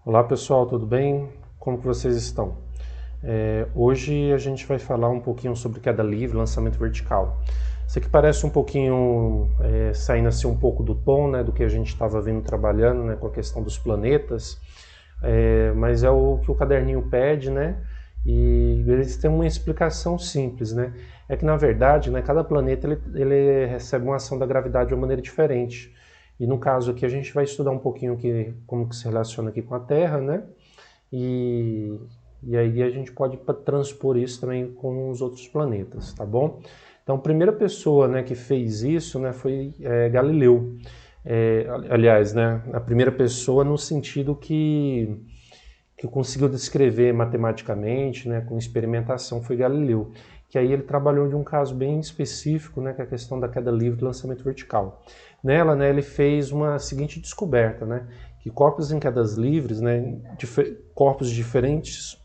Olá pessoal, tudo bem? Como que vocês estão? Hoje a gente vai falar um pouquinho sobre queda livre, lançamento vertical. Isso aqui parece um pouquinho saindo assim um pouco do tom, né, do que a gente estava vindo trabalhando, né, com a questão dos planetas, mas é o que o caderninho pede, né? E eles têm uma explicação simples, né? É que na verdade, né, cada planeta ele recebe uma ação da gravidade de uma maneira diferente. E no caso aqui a gente vai estudar um pouquinho como que se relaciona aqui com a Terra, né? E, e aí a gente pode transpor isso também com os outros planetas, tá bom? Então a primeira pessoa, né, que fez isso, né, foi Galileu. Aliás, né, a primeira pessoa no sentido que conseguiu descrever matematicamente, né, com experimentação, foi Galileu. Que aí ele trabalhou de um caso bem específico, né, que é a questão da queda livre do lançamento vertical. Nela, né, ele fez uma seguinte descoberta, né, que corpos em quedas livres, né, corpos diferentes,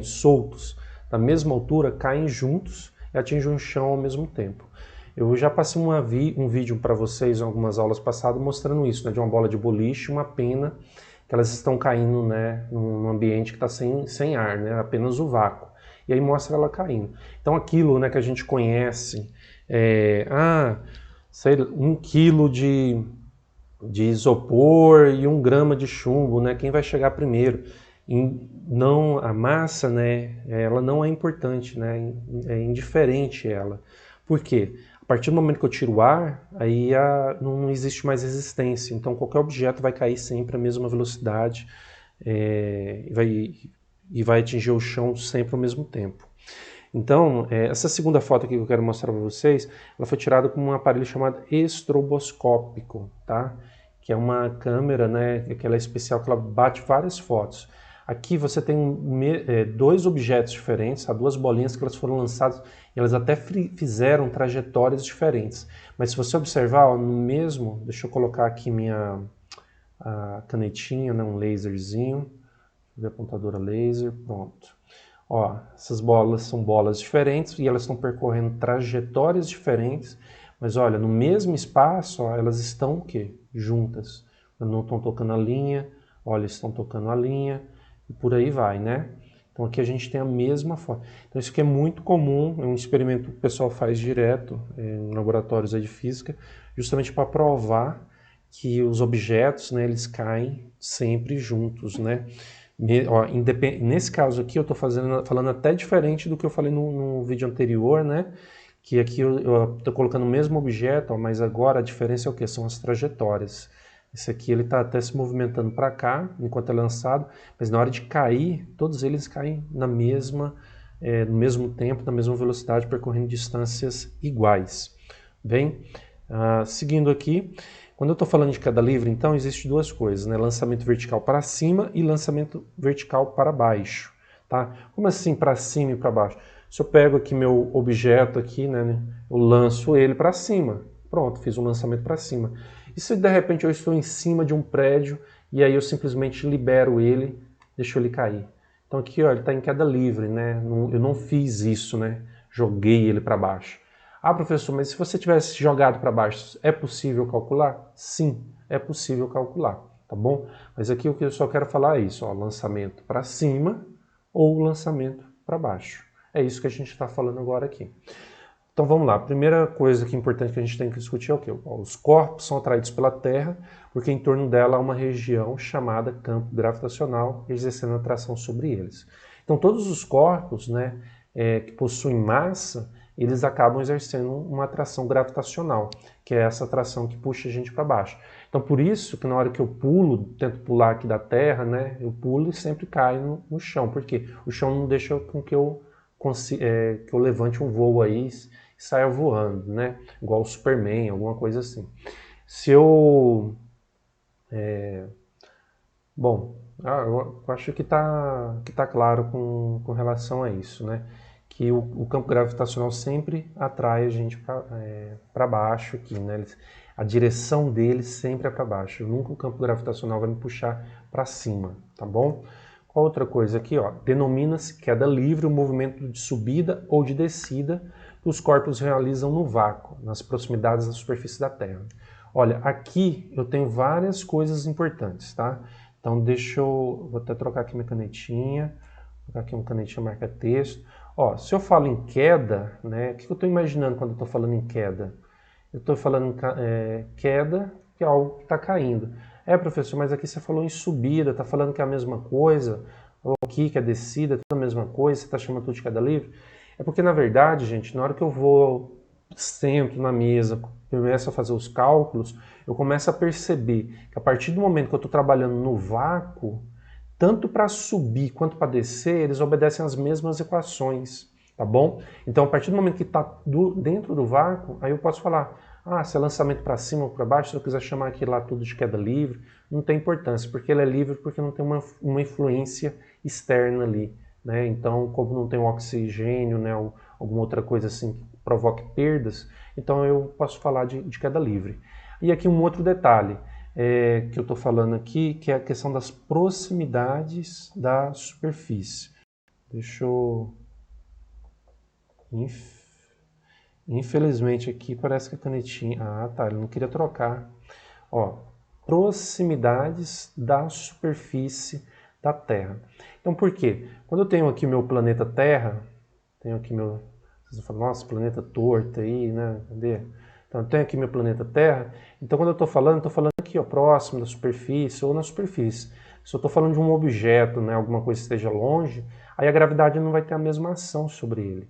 soltos, da mesma altura, caem juntos e atingem o chão ao mesmo tempo. Eu já passei um vídeo para vocês em algumas aulas passadas mostrando isso, né, de uma bola de boliche e uma pena que elas estão caindo, né, num ambiente que está sem ar, né, apenas o vácuo. E aí mostra ela caindo. Então aquilo, né, que a gente conhece, sei, 1 quilo de isopor e 1 grama de chumbo, né, quem vai chegar primeiro? Não, a massa, né, ela não é importante, né, é indiferente ela. Por quê? A partir do momento que eu tiro o ar, aí não existe mais resistência, então qualquer objeto vai cair sempre à mesma velocidade e vai atingir o chão sempre ao mesmo tempo. Então, essa segunda foto aqui que eu quero mostrar para vocês, ela foi tirada com um aparelho chamado estroboscópico, tá? Que é uma câmera, né, que ela é especial, que ela bate várias fotos. Aqui você tem dois objetos diferentes, duas bolinhas que elas foram lançadas, e elas até fizeram trajetórias diferentes. Mas se você observar, ó, no mesmo, deixa eu colocar aqui a canetinha, né, um laserzinho, apontadora laser, pronto. Ó, essas bolas são bolas diferentes e elas estão percorrendo trajetórias diferentes, mas olha, no mesmo espaço, ó, elas estão o quê? Juntas. Não estão tocando a linha, olha, estão tocando a linha, e por aí vai, né? Então aqui a gente tem a mesma forma. Então isso aqui é muito comum, é um experimento que o pessoal faz direto em laboratórios de física, justamente para provar que os objetos, né, eles caem sempre juntos, né? Nesse caso aqui eu estou falando até diferente do que eu falei no vídeo anterior, né? Que aqui eu estou colocando o mesmo objeto, ó, mas agora a diferença é o que? São as trajetórias. Esse aqui ele está até se movimentando para cá, enquanto é lançado, mas na hora de cair, todos eles caem no mesmo tempo, na mesma velocidade, percorrendo distâncias iguais. Bem, seguindo aqui, quando eu estou falando de queda livre, então, existe duas coisas, né? Lançamento vertical para cima e lançamento vertical para baixo, tá? Como assim para cima e para baixo? Se eu pego aqui meu objeto aqui, né, eu lanço ele para cima, pronto, fiz um lançamento para cima. E se de repente eu estou em cima de um prédio e aí eu simplesmente libero ele, deixo ele cair? Então aqui, ó, ele está em queda livre, né? Eu não fiz isso, né? Joguei ele para baixo. Ah, professor, mas se você tivesse jogado para baixo, é possível calcular? Sim, é possível calcular, tá bom? Mas aqui o que eu só quero falar é isso, ó, lançamento para cima ou lançamento para baixo. É isso que a gente está falando agora aqui. Então vamos lá, a primeira coisa que é importante que a gente tem que discutir é o quê? Os corpos são atraídos pela Terra porque em torno dela há uma região chamada campo gravitacional exercendo atração sobre eles. Então todos os corpos, né, que possuem massa, eles acabam exercendo uma atração gravitacional, que é essa atração que puxa a gente para baixo. Então por isso que na hora que eu pulo, tento pular aqui da Terra, né, eu pulo e sempre caio no chão, porque o chão não deixa com que eu levante um voo aí e saia voando, né? Igual o Superman, alguma coisa assim. Se eu... Bom, eu acho que tá claro com relação a isso, né? Que o campo gravitacional sempre atrai a gente para baixo aqui, né? A direção dele sempre é para baixo. Nunca o campo gravitacional vai me puxar para cima, tá bom? Qual outra coisa aqui, ó? Denomina-se queda livre o movimento de subida ou de descida que os corpos realizam no vácuo, nas proximidades da superfície da Terra. Olha, aqui eu tenho várias coisas importantes, tá? Então vou até trocar aqui minha canetinha, vou colocar aqui uma canetinha marca-texto. Ó, se eu falo em queda, né, o que eu estou imaginando quando eu estou falando em queda? Eu estou falando queda, que é algo que está caindo. Professor, mas aqui você falou em subida, está falando que é a mesma coisa, ou aqui que é descida, é tudo a mesma coisa, você está chamando tudo de queda livre? É porque, na verdade, gente, na hora que eu sento na mesa, começo a fazer os cálculos, eu começo a perceber que a partir do momento que eu estou trabalhando no vácuo, tanto para subir quanto para descer, eles obedecem às mesmas equações, tá bom? Então, a partir do momento que está dentro do vácuo, aí eu posso falar, se é lançamento para cima ou para baixo, se eu quiser chamar aquilo lá tudo de queda livre, não tem importância, porque ele é livre porque não tem uma influência externa ali, né? Então, como não tem um oxigênio, né, ou alguma outra coisa assim que provoque perdas, então eu posso falar de queda livre. E aqui um outro detalhe, que eu estou falando aqui, que é a questão das proximidades da superfície. Deixa eu... Infelizmente aqui parece que a canetinha... tá, ele não queria trocar. Ó, proximidades da superfície da Terra. Então por quê? Quando eu tenho aqui o meu planeta Terra, tenho aqui meu... Vocês vão falar, nossa, planeta torto aí, né? Cadê? Então eu tenho aqui meu planeta Terra, então quando eu estou falando aqui, ó, próximo da superfície ou na superfície. Se eu estou falando de um objeto, né, alguma coisa que esteja longe, aí a gravidade não vai ter a mesma ação sobre ele.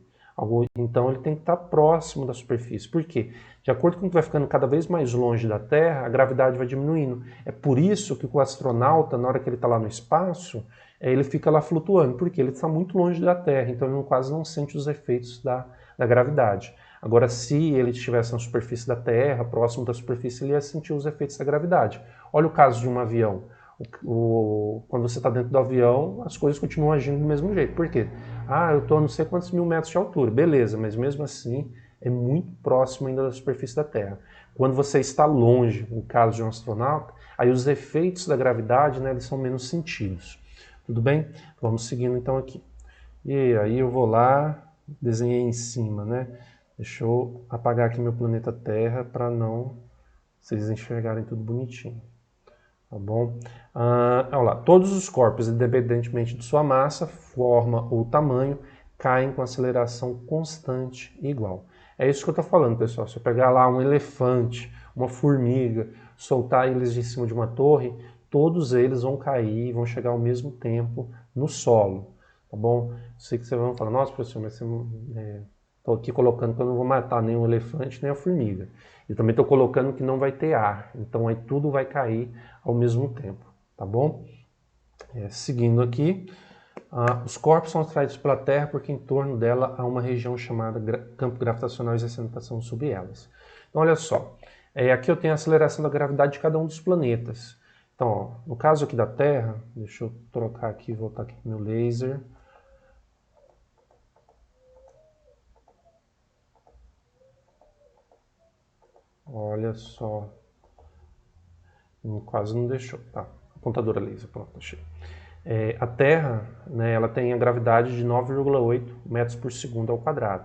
Então ele tem que estar próximo da superfície. Por quê? De acordo com o que vai ficando cada vez mais longe da Terra, a gravidade vai diminuindo. É por isso que o astronauta, na hora que ele está lá no espaço, ele fica lá flutuando, porque ele está muito longe da Terra, então ele quase não sente os efeitos da gravidade. Agora, se ele estivesse na superfície da Terra, próximo da superfície, ele ia sentir os efeitos da gravidade. Olha o caso de um avião. Quando você está dentro do avião, as coisas continuam agindo do mesmo jeito. Por quê? Eu estou a não sei quantos mil metros de altura. Beleza, mas mesmo assim é muito próximo ainda da superfície da Terra. Quando você está longe, no caso de um astronauta, aí os efeitos da gravidade, né, eles são menos sentidos. Tudo bem? Vamos seguindo então aqui. E aí eu vou lá, desenhei em cima, né? Deixa eu apagar aqui meu planeta Terra para não vocês enxergarem tudo bonitinho. Tá bom? Olha lá, todos os corpos, independentemente de sua massa, forma ou tamanho, caem com aceleração constante e igual. É isso que eu estou falando, pessoal. Se eu pegar lá um elefante, uma formiga, soltar eles de cima de uma torre, todos eles vão cair e vão chegar ao mesmo tempo no solo. Tá bom? Sei que vocês vão falar, nossa, professor, mas você... Estou aqui colocando que eu não vou matar nem o elefante nem a formiga. E também estou colocando que não vai ter ar. Então aí tudo vai cair ao mesmo tempo. Tá bom? Seguindo aqui, os corpos são atraídos pela Terra porque em torno dela há uma região chamada campo gravitacional e aceleração sobre elas. Então olha só, aqui eu tenho a aceleração da gravidade de cada um dos planetas. Então, ó, no caso aqui da Terra, deixa eu trocar aqui, voltar aqui para o meu laser. Olha só, quase não deixou, tá? Apontadora laser, pronto, achei. A Terra, né, ela tem a gravidade de 9,8 metros por segundo ao quadrado.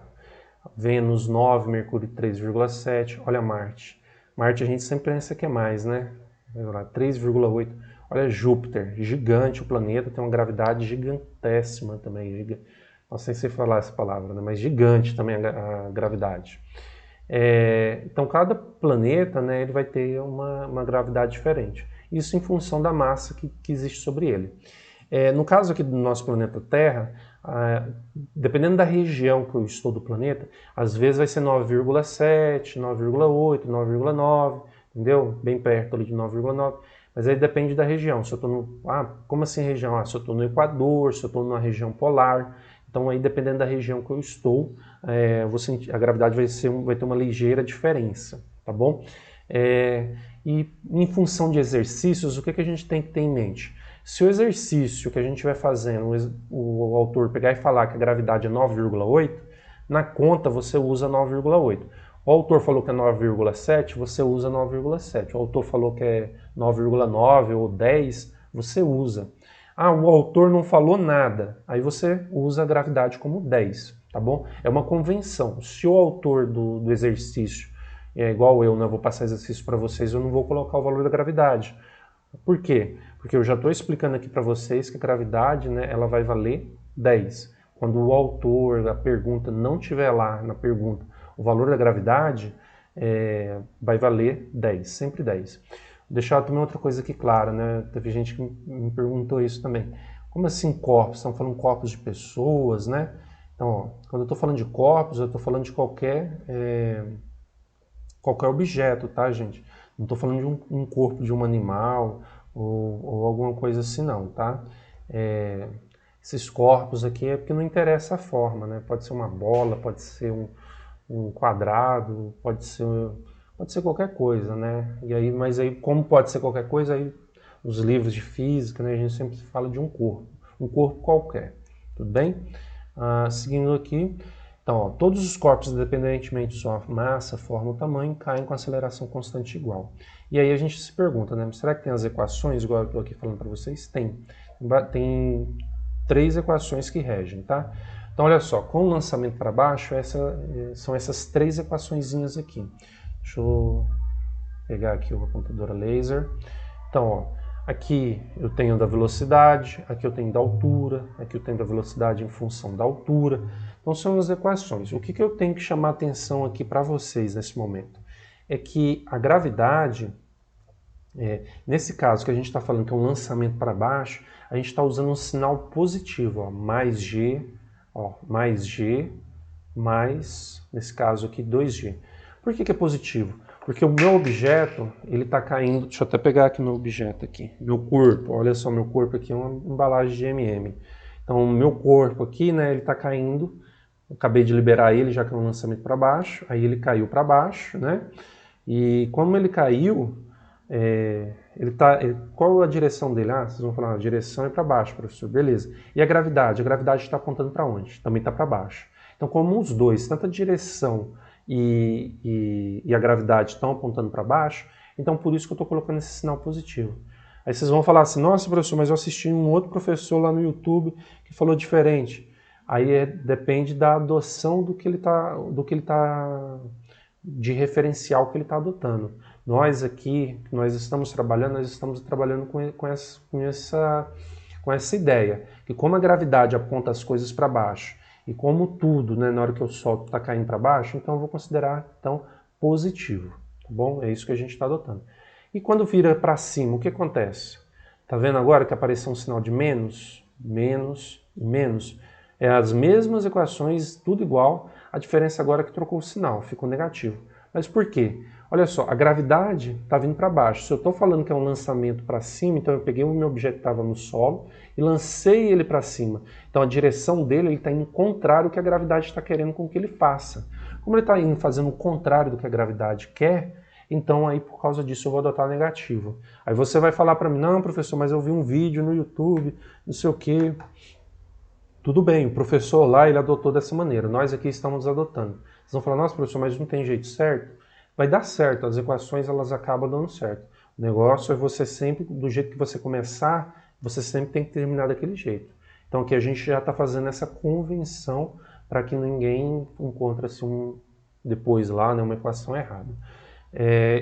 Vênus 9, Mercúrio 3,7, olha Marte. Marte a gente sempre pensa que é mais, né? 3,8. Olha Júpiter, gigante o planeta, tem uma gravidade gigantíssima também. Não sei se falar essa palavra, né? Mas gigante também a gravidade. Então cada planeta, né, ele vai ter uma gravidade diferente. Isso em função da massa que existe sobre ele. No caso aqui do nosso planeta Terra, dependendo da região que eu estou do planeta, às vezes vai ser 9,7, 9,8, 9,9, entendeu? Bem perto ali de 9,9. Mas aí depende da região. Se eu estou no... como assim região? Se eu estou no Equador, se eu estou numa região polar. Então aí dependendo da região que eu estou, a gravidade vai ter uma ligeira diferença, tá bom? E em função de exercícios, o que a gente tem que ter em mente? Se o exercício que a gente estiver fazendo, o autor pegar e falar que a gravidade é 9,8, na conta você usa 9,8. O autor falou que é 9,7, você usa 9,7. O autor falou que é 9,9 ou 10, você usa. O autor não falou nada, aí você usa a gravidade como 10, tá bom? É uma convenção. Se o autor do exercício é igual eu, né, vou passar exercício para vocês, eu não vou colocar o valor da gravidade. Por quê? Porque eu já estou explicando aqui para vocês que a gravidade, né, ela vai valer 10. Quando o autor, a pergunta, não tiver lá na pergunta o valor da gravidade, vai valer 10, sempre 10. Vou deixar também outra coisa aqui clara, né? Teve gente que me perguntou isso também. Como assim corpos? Estão falando corpos de pessoas, né? Então, ó, quando eu estou falando de corpos, eu estou falando de qualquer objeto, tá, gente? Não estou falando de um corpo de um animal ou alguma coisa assim, não, tá? Esses corpos aqui é porque não interessa a forma, né? Pode ser uma bola, pode ser um quadrado, pode ser qualquer coisa, né? E aí, mas aí, como pode ser qualquer coisa, aí os livros de física, né, a gente sempre fala de um corpo qualquer, tudo bem? Seguindo aqui, então, ó, todos os corpos, independentemente de sua massa, forma ou tamanho, caem com aceleração constante igual. E aí a gente se pergunta, né, será que tem as equações, igual eu estou aqui falando para vocês? Tem 3 equações que regem, tá? Então, olha só, com o lançamento para baixo, são essas 3 equaçõezinhas aqui. Deixa eu pegar aqui o apontador a laser. Então, ó, aqui eu tenho da velocidade, aqui eu tenho da altura, aqui eu tenho da velocidade em função da altura. Então, são as equações. O que eu tenho que chamar a atenção aqui para vocês nesse momento? É que a gravidade, nesse caso que a gente está falando que é um lançamento para baixo, a gente está usando um sinal positivo, ó, mais G, mais, nesse caso aqui, 2G. Por que é positivo? Porque o meu objeto, ele está caindo, deixa eu até pegar aqui meu objeto aqui, meu corpo, olha só, meu corpo aqui é uma embalagem de M&M. Então, o meu corpo aqui, né, ele está caindo, eu acabei de liberar ele, já que é um lançamento para baixo, aí ele caiu para baixo, né, e como ele caiu, qual a direção dele? Vocês vão falar, a direção é para baixo, professor, beleza. E a gravidade? A gravidade está apontando para onde? Também está para baixo. Então, como os dois, tanto a direção e a gravidade estão apontando para baixo, então por isso que eu estou colocando esse sinal positivo. Aí vocês vão falar assim, nossa professor, mas eu assisti um outro professor lá no YouTube que falou diferente. Aí depende da adoção do que ele tá de referencial que ele está adotando. Nós aqui, nós estamos trabalhando com essa ideia, que como a gravidade aponta as coisas para baixo, e como tudo, né, na hora que eu solto, está caindo para baixo, então eu vou considerar então, positivo, tá bom? É isso que a gente está adotando. E quando vira para cima, o que acontece? Tá vendo agora que apareceu um sinal de menos, menos e menos? É as mesmas equações, tudo igual, a diferença agora é que trocou o sinal, ficou negativo. Mas por quê? Olha só, a gravidade está vindo para baixo. Se eu estou falando que é um lançamento para cima, então eu peguei o meu objeto que estava no solo e lancei ele para cima. Então a direção dele está indo contrário ao que a gravidade está querendo com que ele faça. Como ele está indo fazendo o contrário do que a gravidade quer, então aí por causa disso eu vou adotar negativo. Aí você vai falar para mim, não professor, mas eu vi um vídeo no YouTube, não sei o quê. Tudo bem, o professor lá ele adotou dessa maneira, nós aqui estamos adotando. Vocês vão falar, nossa professor, mas não tem jeito certo? Vai dar certo, as equações elas acabam dando certo. O negócio é você sempre, do jeito que você começar, você sempre tem que terminar daquele jeito. Então aqui a gente já está fazendo essa convenção para que ninguém encontre assim, depois lá uma equação errada.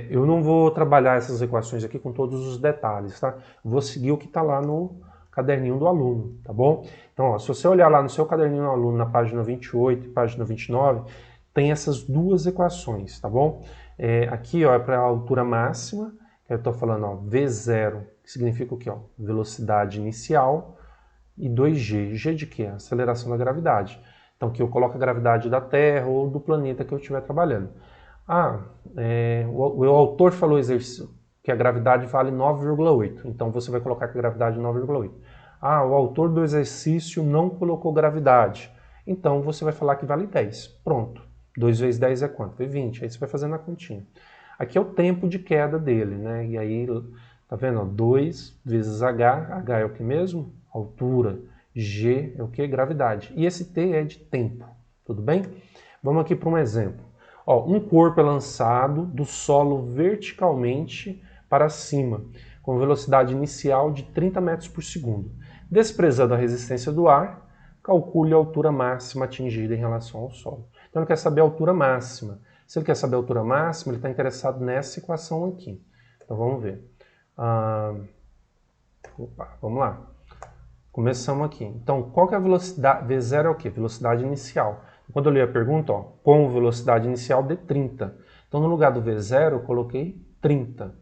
Eu não vou trabalhar essas equações aqui com todos os detalhes, tá? Vou seguir o que está lá no caderninho do aluno, tá bom? Então, ó, se você olhar lá no seu caderninho do aluno, na página 28 e página 29, tem essas duas equações, tá bom? Aqui, ó, é para a altura máxima, que eu estou falando, ó, V0, que significa o quê? Ó? Velocidade inicial, e 2G. G de quê? Aceleração da gravidade. Então, aqui eu coloco a gravidade da Terra ou do planeta que eu estiver trabalhando. O autor falou que a gravidade vale 9,8. Então, você vai colocar que a gravidade é 9,8. O autor do exercício não colocou gravidade. Então, você vai falar que vale 10. Pronto. 2 vezes 10 é quanto? É 20. Aí você vai fazendo a continha. Aqui é o tempo de queda dele, né? E aí, tá vendo? 2 vezes H. H é o que mesmo? Altura. G é o que? Gravidade. E esse T é de tempo. Tudo bem? Vamos aqui para um exemplo. Um corpo é lançado do solo verticalmente para cima, com velocidade inicial de 30 metros por segundo. Desprezando a resistência do ar, calcule a altura máxima atingida em relação ao solo. Então ele quer saber a altura máxima. Se ele quer saber a altura máxima, ele está interessado nessa equação aqui. Então vamos ver. Opa, vamos lá. Começamos aqui. Então, qual que é a velocidade? V0 é o quê? Velocidade inicial. Quando eu li a pergunta, ó, com velocidade inicial de 30. Então, no lugar do V0, eu coloquei 30.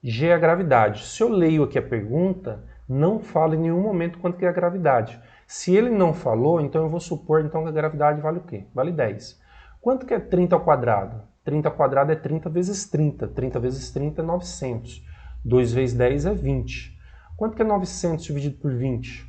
G é a gravidade. Se eu leio aqui a pergunta, não fala em nenhum momento quanto que é a gravidade. Se ele não falou, então eu vou supor então, que a gravidade vale o quê? Vale 10. Quanto que é 30 ao quadrado? 30 ao quadrado é 30 vezes 30. 30 vezes 30 é 900. 2 vezes 10 é 20. Quanto que é 900 dividido por 20?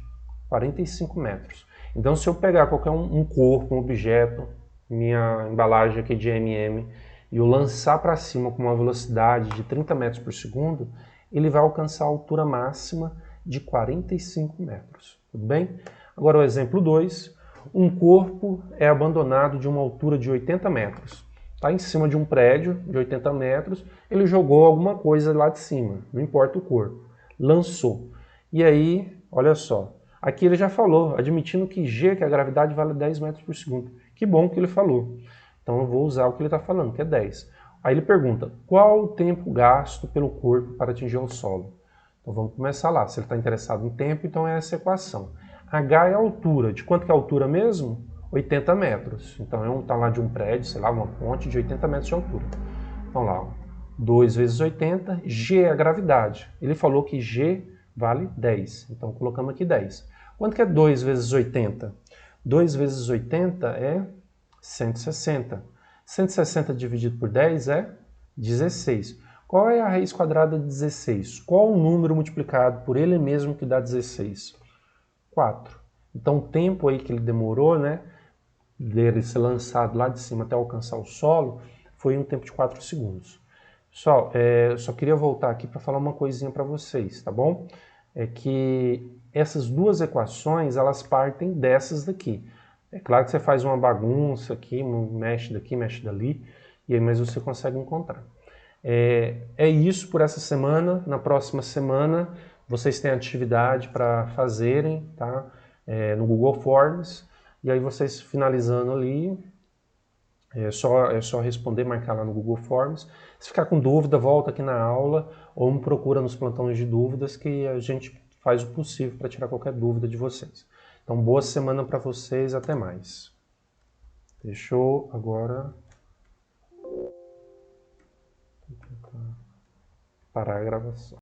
45 metros. Então, se eu pegar qualquer um corpo, um objeto, minha embalagem aqui de M&M, e eu lançar para cima com uma velocidade de 30 metros por segundo, ele vai alcançar a altura máxima de 45 metros. Tudo bem? Agora o exemplo 2. Um corpo é abandonado de uma altura de 80 metros. Está em cima de um prédio de 80 metros, ele jogou alguma coisa lá de cima, não importa o corpo. Lançou. E aí, olha só, aqui ele já falou, admitindo que G, que é a gravidade, vale 10 metros por segundo. Que bom que ele falou. Então eu vou usar o que ele está falando, que é 10. Aí ele pergunta, qual o tempo gasto pelo corpo para atingir o solo? Então vamos começar lá. Se ele está interessado em tempo, então é essa equação. H é a altura. De quanto que é a altura mesmo? 80 metros. Então está lá de um prédio, sei lá, uma ponte de 80 metros de altura. Então lá, 2 vezes 80, G é a gravidade. Ele falou que G vale 10. Então colocamos aqui 10. Quanto que é 2 vezes 80? 2 vezes 80 é 160. 160 dividido por 10 é 16. Qual é a raiz quadrada de 16? Qual o número multiplicado por ele mesmo que dá 16? 4. Então o tempo aí que ele demorou, né, dele ser lançado lá de cima até alcançar o solo, foi um tempo de 4 segundos. Pessoal, só queria voltar aqui para falar uma coisinha para vocês, tá bom? É que essas duas equações, elas partem dessas daqui. É claro que você faz uma bagunça aqui, mexe daqui, mexe dali, e aí, mas você consegue encontrar. É isso por essa semana. Na próxima semana vocês têm atividade para fazerem, tá? No Google Forms, e aí vocês finalizando ali, é só responder, marcar lá no Google Forms. Se ficar com dúvida, volta aqui na aula ou me procura nos plantões de dúvidas que a gente faz o possível para tirar qualquer dúvida de vocês. Então, boa semana para vocês, até mais. Fechou? Agora parar a gravação.